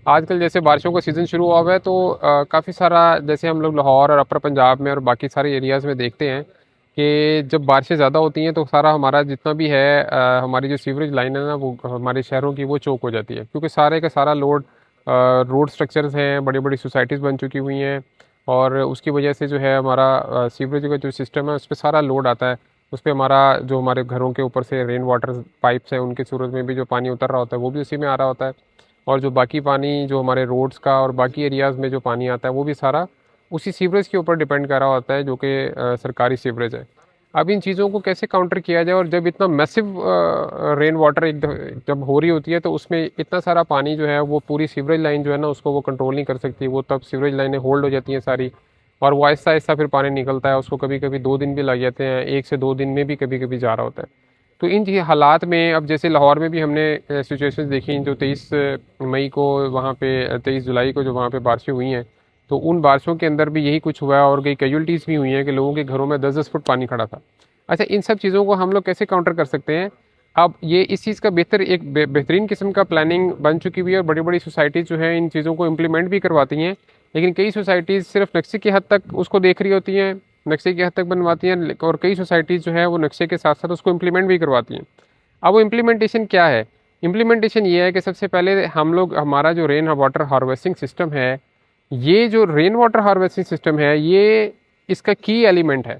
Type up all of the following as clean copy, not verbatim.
आजकल जैसे बारिशों का सीज़न शुरू हुआ हुआ है तो काफ़ी सारा जैसे हम लोग लाहौर और अपर पंजाब में और बाकी सारे एरियाज़ में देखते हैं कि जब बारिशें ज़्यादा होती हैं तो सारा हमारा जितना भी है हमारी जो सीवरेज लाइन है ना वो हमारे शहरों की वो चोक हो जाती है, क्योंकि सारे का सारा लोड रोड स्ट्रक्चर्स हैं, बड़ी बड़ी सोसाइटीज़ बन चुकी हुई हैं और उसकी वजह से जो है हमारा सीवरेज का जो सिस्टम है उस पर सारा लोड आता है। उस पर हमारा जो हमारे घरों के ऊपर से रेन वाटर पाइप्स हैं उनके सूरत में भी जो पानी उतर रहा होता है वो भी उसी में आ रहा होता है, और जो बाकी पानी जो हमारे रोड्स का और बाकी एरियाज़ में जो पानी आता है वो भी सारा उसी सीवरेज के ऊपर डिपेंड कर रहा होता है, जो कि सरकारी सीवरेज है। अब इन चीज़ों को कैसे काउंटर किया जाए, और जब इतना मैसिव रेन वाटर जब हो रही होती है तो उसमें इतना सारा पानी जो है वो पूरी सीवरेज लाइन जो है ना उसको वो कंट्रोल नहीं कर सकती, वो तब सीवरेज लाइनें होल्ड हो जाती हैं सारी, और वो आहिस्ता आहिस्ता फिर पानी निकलता है, उसको कभी कभी 2 दिन भी लग जाते हैं, 1 से 2 दिन में भी कभी कभी जा रहा होता है। तो इन हालात में अब जैसे लाहौर में भी हमने सिचुएशंस देखी जो 23 मई को वहाँ पे 23 जुलाई को जो वहाँ पे बारिशें हुई हैं, तो उन बारिशों के अंदर भी यही कुछ हुआ है और कई कैजुअल्टीज़ भी हुई हैं कि लोगों के घरों में 10-10 फुट पानी खड़ा था। अच्छा, इन सब चीज़ों को हम लोग कैसे काउंटर कर सकते हैं? अब ये इस चीज़ का बेहतरीन किस्म का प्लानिंग बन चुकी हुई है और बड़ी बड़ी सोसाइटीज़ जो है इन चीज़ों को इम्प्लीमेंट भी करवाती हैं, लेकिन कई सोसाइटीज़ सिर्फ नक्शे की हद तक उसको देख रही होती हैं, नक्शे की हद तक बनवाती हैं, और कई सोसाइटीज़ जो है वो नक्शे के साथ साथ उसको इम्प्लीमेंट भी करवाती हैं। अब वो इम्प्लीमेंटेशन क्या है? इम्प्लीमेंटेशन ये है कि सबसे पहले हम लोग हमारा जो रेन वाटर हार्वेस्टिंग सिस्टम है, ये जो रेन वाटर हार्वेस्टिंग सिस्टम है ये इसका की एलिमेंट है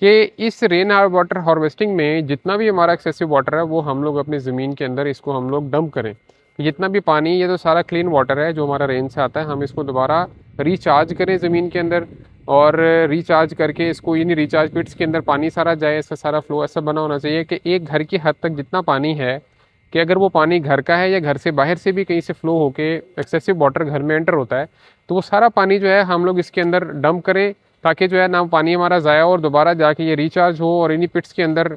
कि इस रेन वाटर हार्वेस्टिंग में जितना भी हमारा एक्सेसिव वाटर है वो हम लोग अपनी ज़मीन के अंदर इसको हम लोग डंप करें। जितना भी पानी, ये तो सारा क्लीन वाटर है जो हमारा रेन से आता है, हम इसको दोबारा रिचार्ज करें ज़मीन के अंदर, और रिचार्ज करके इसको यानी रिचार्ज पिट्स के अंदर पानी सारा जाए, इसका सारा फ्लो ऐसा बना होना चाहिए कि एक घर की हद तक जितना पानी है, कि अगर वो पानी घर का है या घर से बाहर से भी कहीं से फ्लो होके एक्सेसिव वाटर घर में एंटर होता है, तो वो सारा पानी जो है हम लोग इसके अंदर डंप करें, ताकि जो है ना पानी हमारा ज़ाया और दोबारा जाके ये रिचार्ज हो, और इन्हीं पिट्स के अंदर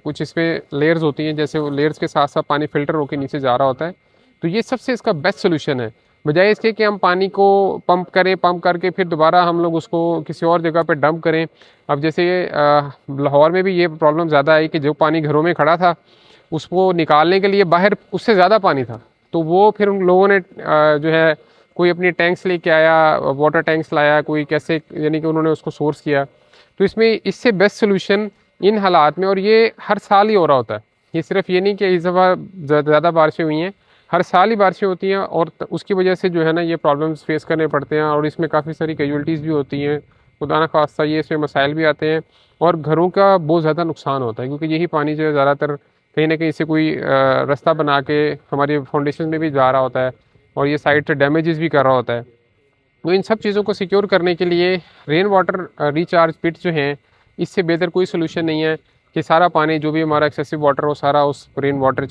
कुछ इसमें लेयर्स होती हैं, जैसे वो लेयर्स के साथ साथ पानी फिल्टर होकर नीचे जा रहा होता है। तो ये सबसे इसका बेस्ट सोल्यूशन है, बजाय इसके कि हम पानी को पंप करें, पंप करके फिर दोबारा हम लोग उसको किसी और जगह पे डंप करें। अब जैसे लाहौर में भी ये प्रॉब्लम ज़्यादा आई कि जो पानी घरों में खड़ा था उसको निकालने के लिए बाहर उससे ज़्यादा पानी था, तो वो फिर उन लोगों ने जो है कोई अपनी टैंक्स लेके आया, वाटर टैंक्स लाया, कोई कैसे यानी कि उन्होंने उसको सोर्स किया। तो इसमें इससे बेस्ट सोल्यूशन इन हालात में, और ये हर साल ही हो रहा होता है, ये सिर्फ ये नहीं कि इस दफ़ा ज़्यादा बारिशें हुई हैं, हर साल ही बारिशें होती हैं, और उसकी वजह से जो है ना ये प्रॉब्लम्स फेस करने पड़ते हैं, और इसमें काफ़ी सारी कैजुअल्टीज़ भी होती हैं, खुदा न खास्ता ये इसमें मसाइल भी आते हैं, और घरों का बहुत ज़्यादा नुकसान होता है, क्योंकि यही पानी जो है ज़्यादातर कहीं ना कहीं से कोई रास्ता बना के हमारी फाउंडेशन में भी जा रहा होता है, और ये साइड से डैमेजेस भी कर रहा होता है। तो इन सब चीज़ों को सिक्योर करने के लिए रेन वाटर रिचार्ज पिट जो हैं, इससे बेहतर कोई सोल्यूशन नहीं है कि सारा पानी जो भी हमारा एक्सेसिव वाटर हो सारा उस रेन वाटर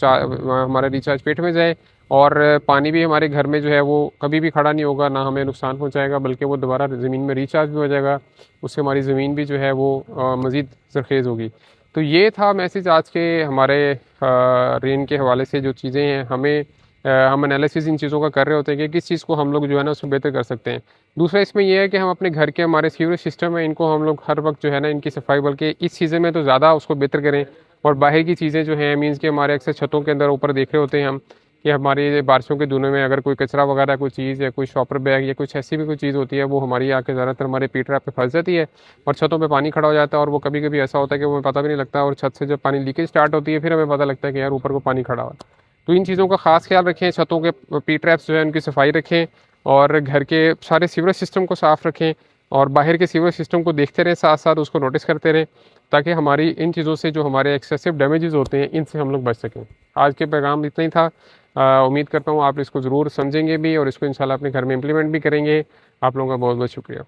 हमारे रिचार्ज पिट में जाए, और पानी भी हमारे घर में जो है वो कभी भी खड़ा नहीं होगा, ना हमें नुकसान पहुंचाएगा, बल्कि वो दोबारा ज़मीन में रिचार्ज भी हो जाएगा, उससे हमारी ज़मीन भी जो है वो मज़ीद ज़रखेज़ होगी। तो ये था मैसेज आज के हमारे रेन के हवाले से, जो चीज़ें हैं हमें हम एनालिसिस इन चीज़ों का कर रहे होते हैं कि किस चीज़ को हम लोग जो है ना उसमें बेहतर कर सकते हैं। दूसरा इसमें यह है कि हम अपने घर के हमारे सीवरेज सिस्टम है इनको हम लोग हर वक्त जो है ना इनकी सफाई, बल्कि इस सीज़न में तो ज़्यादा उसको बेहतर करें, और बाहर की चीज़ें जो हैं मीन्स कि हमारे अक्सर छतों के अंदर ऊपर देख रहे होते हैं हम कि हमारी बारिशों के दिनों में अगर कोई कचरा वगैरह कोई चीज़ या कोई शॉपर बैग या कुछ ऐसी भी कोई चीज़ होती है वो हमारी आके ज़्यादातर हमारे पी ट्रैप पे फंस जाती है, और छतों पे पानी खड़ा हो जाता है, और वो कभी कभी ऐसा होता है कि हमें पता भी नहीं लगता, और छत से जब पानी लीकेज स्टार्ट होती है फिर हमें पता लगता है कि यार ऊपर को पानी खड़ा हुआ है। तो इन चीज़ों का ख़ास ख्याल रखें, छतों के पी ट्रैप्स जो है उनकी सफाई रखें, और घर के सारे सीवरेज सिस्टम को साफ़ रखें, और बाहर के सीवरेज सिस्टम को देखते रहें, साथ साथ उसको नोटिस करते रहें, ताकि हमारी इन चीज़ों से जो हमारे एक्सेसिव डैमेजेस होते हैं इनसे हम लोग बच सकें। आज के पैगाम इतना ही था। उम्मीद करता हूँ आप इसको ज़रूर समझेंगे भी और इसको इंशाल्लाह अपने घर में इम्प्लीमेंट भी करेंगे। आप लोगों का बहुत बहुत शुक्रिया।